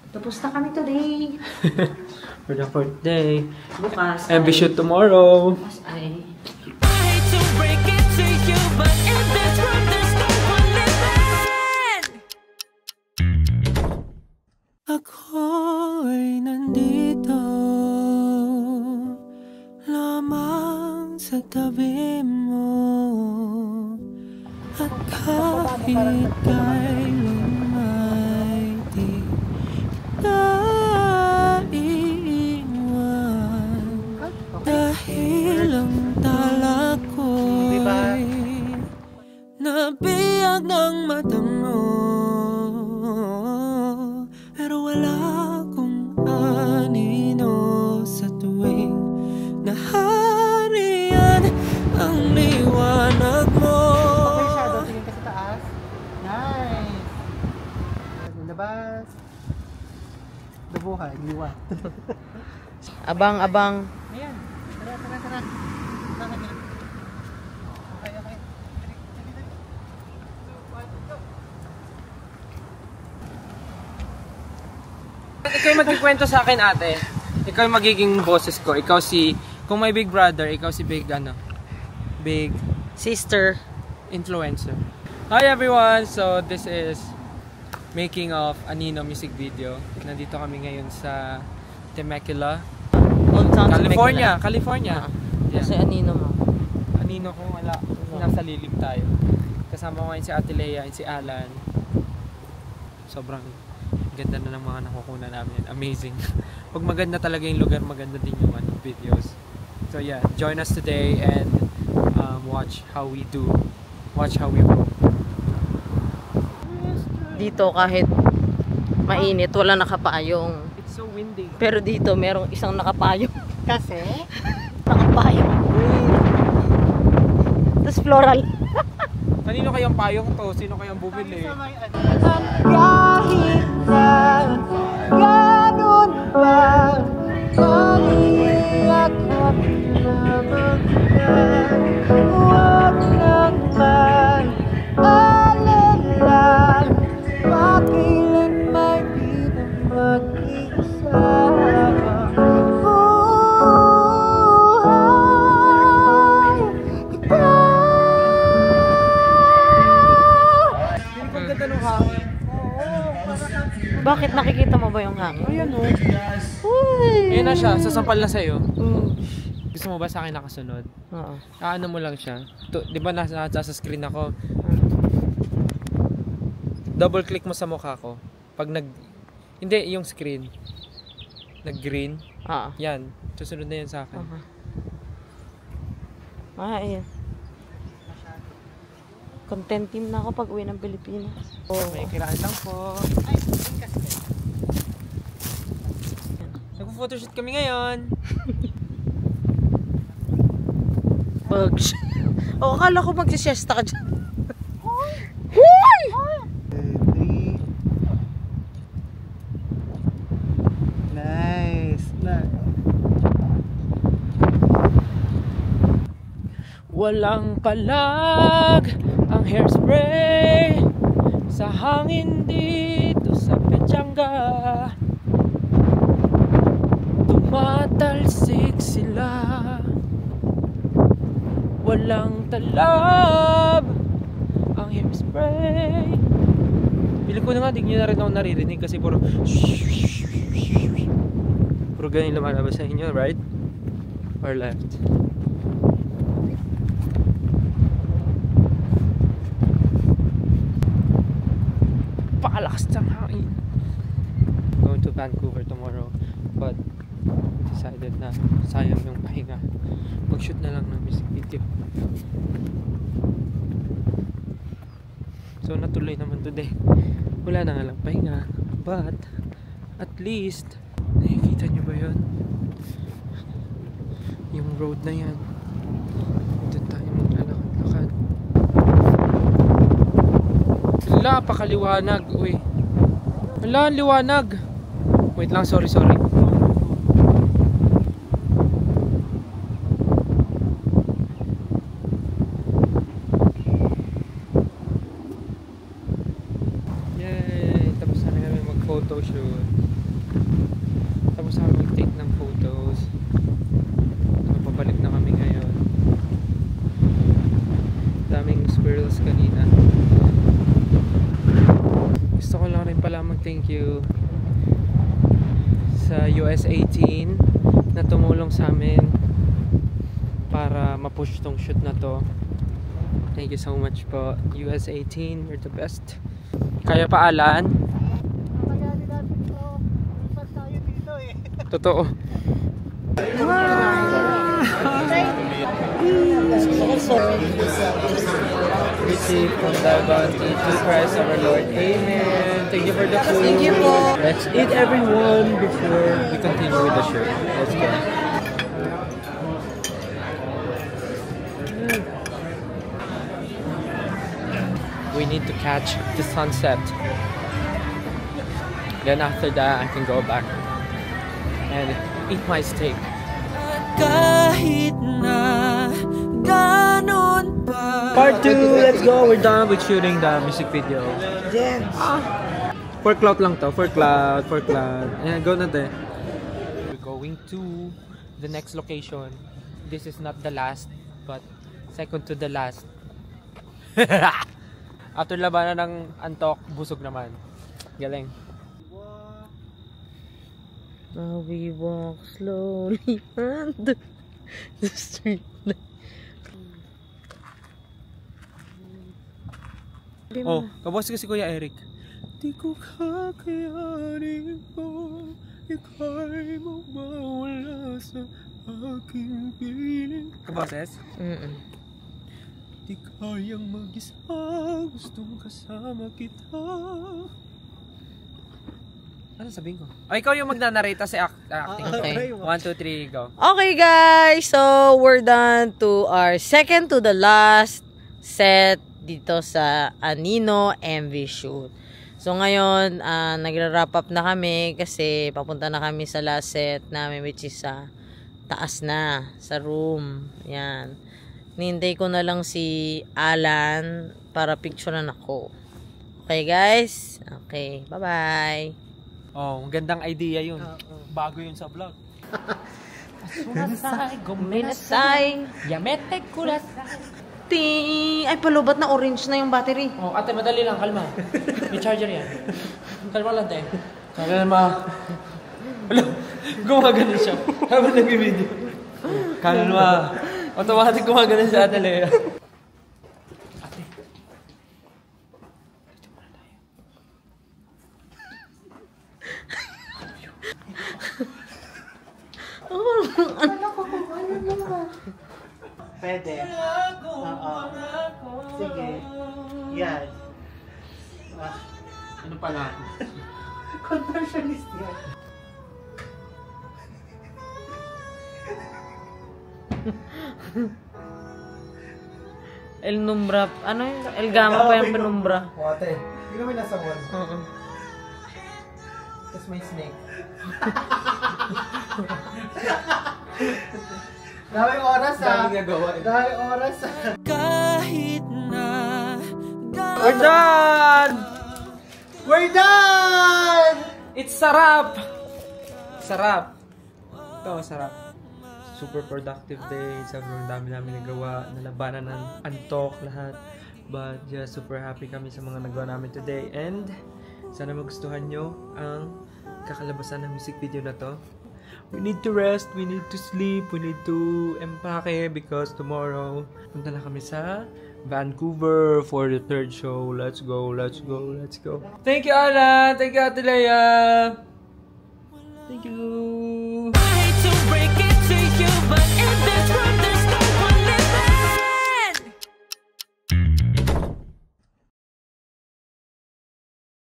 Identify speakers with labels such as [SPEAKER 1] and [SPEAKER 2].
[SPEAKER 1] Tapos na kami today.
[SPEAKER 2] For the fourth day.
[SPEAKER 1] Bukas
[SPEAKER 2] And we shoot tomorrow.
[SPEAKER 1] Bukas ay...
[SPEAKER 2] Ako'y nandito lamang sa tabi mo at kahit kailan ay di kita iiwan dahil ang tala ko'y nabiyag ng mata mo. Pero wala akong anino sa tuwing nahariyan ang liwanag mo.
[SPEAKER 3] Okay siya, daw tingin ka sa taas. Nice! Labas. Dabuhay, liwa.
[SPEAKER 1] Abang-abang.
[SPEAKER 3] Ayan, tara. Okay.
[SPEAKER 2] Ikaw magkikwento sa akin, ate. Ikaw yung magiging boses ko. Ikaw si, kung may big brother, ikaw si big
[SPEAKER 1] Sister.
[SPEAKER 2] influencer. Hi everyone! So this is making of Anino music video. Nandito kami ngayon sa Temecula,
[SPEAKER 1] Old Town
[SPEAKER 2] California. Yeah.
[SPEAKER 1] Kasi anino mo?
[SPEAKER 2] Anino ko, wala. Nasa lilim tayo. Kasama ko ngayon si Ate Lea and si Alan. Sobrang ganda na ng mga nakukunan namin. Amazing. Pag maganda talaga yung lugar, maganda din yung videos. So yeah, join us today and watch how we do. Watch how we roll.
[SPEAKER 1] Dito kahit mainit, wala nakapayong.
[SPEAKER 2] It's so windy.
[SPEAKER 1] Pero dito merong isang nakapayong.
[SPEAKER 3] Kasi?
[SPEAKER 1] Nakapayong. Tapos floral.
[SPEAKER 2] Kanino kayang payong to? Sino kayang bumili?
[SPEAKER 3] Kahit na ganun ba mag-iingat ka lamang yan. Huwag nang mag-alala, pakilan may di na mag-iisa. Buhay kita.
[SPEAKER 1] Bakit nakikita mo ba yung hangin?
[SPEAKER 2] Ayan o.
[SPEAKER 1] Uy!
[SPEAKER 2] Ayan na siya. Sasampal na sa'yo.
[SPEAKER 1] Mm.
[SPEAKER 2] Gusto mo ba sa akin nakasunod?
[SPEAKER 1] Oo.
[SPEAKER 2] Ano mo lang siya. Di ba nasa screen ako? Double click mo sa mukha ko. Pag hindi, yung screen. Nag-green.
[SPEAKER 1] Oo.
[SPEAKER 2] Yan. Susunod na yan sa akin.
[SPEAKER 1] Ayan. Content team na ako pag uwi ng Pilipinas.
[SPEAKER 2] May kiraan lang po. Nagpo-photoshoot kami ngayon.
[SPEAKER 1] Bugs. O, akala ko magsisiesta ka dyan. Hoy!
[SPEAKER 3] Nice.
[SPEAKER 2] Walang kalag ang hairspray sa hangin dito sa Pechanga. Tumatalsik sila. Walang talab ang hairspray. Pili ko na nga, di nyo na rin ako naririnig kasi puro ganyan lumalabas sa inyo, right? Or left? Pakalakas ng hangin. Going to Vancouver tomorrow, but decided na sayang yung pahinga. Mag-shoot na lang ng music video. So natuloy naman today. Wala na nga lang pahinga, but at least nakikita nyo ba yun? Yung road na yan. Doon tayo maglalakad-lakad. Wala, pakaliwanag. Uy. Wala, liwanag. Wait lang, sorry. Yay! Tapos na kami mag-photoshoot. tumulong sa amin mag-take ng photos. Napabalik na kami ngayon. Daming squirrels kanina. Gusto ko lang rin pala mag-thank you sa US 18 na tumulong sa amin para ma-push tong shoot na to. Thank you so much po, US 18, you're the best. Kaya pa, Alan?
[SPEAKER 3] Kaya natin ito. Lipat tayo dito eh.
[SPEAKER 2] Totoo. Receive from the bounty to Christ our Lord. Amen. Thank you for the food.
[SPEAKER 1] Thank you po.
[SPEAKER 2] Let's eat everyone before we continue with the show. Let's go. We need to catch the sunset. Then after that, I can go back and eat my steak.
[SPEAKER 4] Kahit na ganon pa.
[SPEAKER 2] Part 2, let's go. We're done with shooting the music video.
[SPEAKER 1] Yes.
[SPEAKER 2] For cloud lang to. For cloud. Ayan, go na te. We're going to the next location. This is not the last, but second to the last. After labanan ng antok, busog naman. Galing.
[SPEAKER 1] Now we walk slowly on the street.
[SPEAKER 2] Oh, kabos ko si Kuya Eric. Di ko kakayanin po, ika'y mawawala sa aking piling. Kaboses? Di kayang mag-isa, gustong kasama kita. Ano sabihin ko? Oh, ikaw yung magnanarita sa acting.
[SPEAKER 1] Okay.
[SPEAKER 2] 1, 2, 3, go.
[SPEAKER 1] Okay guys, so we're done to our second to the last set dito sa Anino MV shoot. So ngayon, nagra-wrap up na kami kasi papunta na kami sa last set namin which is sa taas na, sa room. Yan. Nihintay ko na lang si Alan para picturean ako. Okay guys? Okay, bye-bye.
[SPEAKER 2] Oh, magandang idea yun. Bago yun sa vlog.
[SPEAKER 1] Kunasay, guminasay,
[SPEAKER 4] Yamete kurasay.
[SPEAKER 1] ting. Ay, palubat na orange na yung battery.
[SPEAKER 2] Oh, ate, madali lang, kalma. May charger yan. Kalma lang, te. Kalma. Wala, gumagano siya. Habang nag-video. Kalma. Automatic gumagano si Ate Lea. Ate. Dito muna tayo.
[SPEAKER 3] Pwede. Oo. Sige. Yan.
[SPEAKER 2] Ano pala?
[SPEAKER 3] Contortionist yan.
[SPEAKER 1] El Numbra. Ano yun? El Gama pa yung penumbra.
[SPEAKER 3] Ate, hindi naman nasa one.
[SPEAKER 1] Oo.
[SPEAKER 3] Tapos may snake. Daming oras ha.
[SPEAKER 2] Daming nagawa eh.
[SPEAKER 3] Daming oras ha.
[SPEAKER 4] Kahit na
[SPEAKER 2] We're done!
[SPEAKER 3] We're done!
[SPEAKER 2] It's sarap! Sarap. Ito, sarap. Super productive day. Sobrang dami namin nagawa. Nalabanan ng antok lahat. But just super happy kami sa mga nagawa namin today. And sana magustuhan nyo ang kakalabasan ng music video na to. We need to rest, we need to sleep, we need to empake because tomorrow punta na kami sa Vancouver for the third show. Let's go, let's go, let's go. Thank you, Alan! Thank you, Ate Lea! Thank you!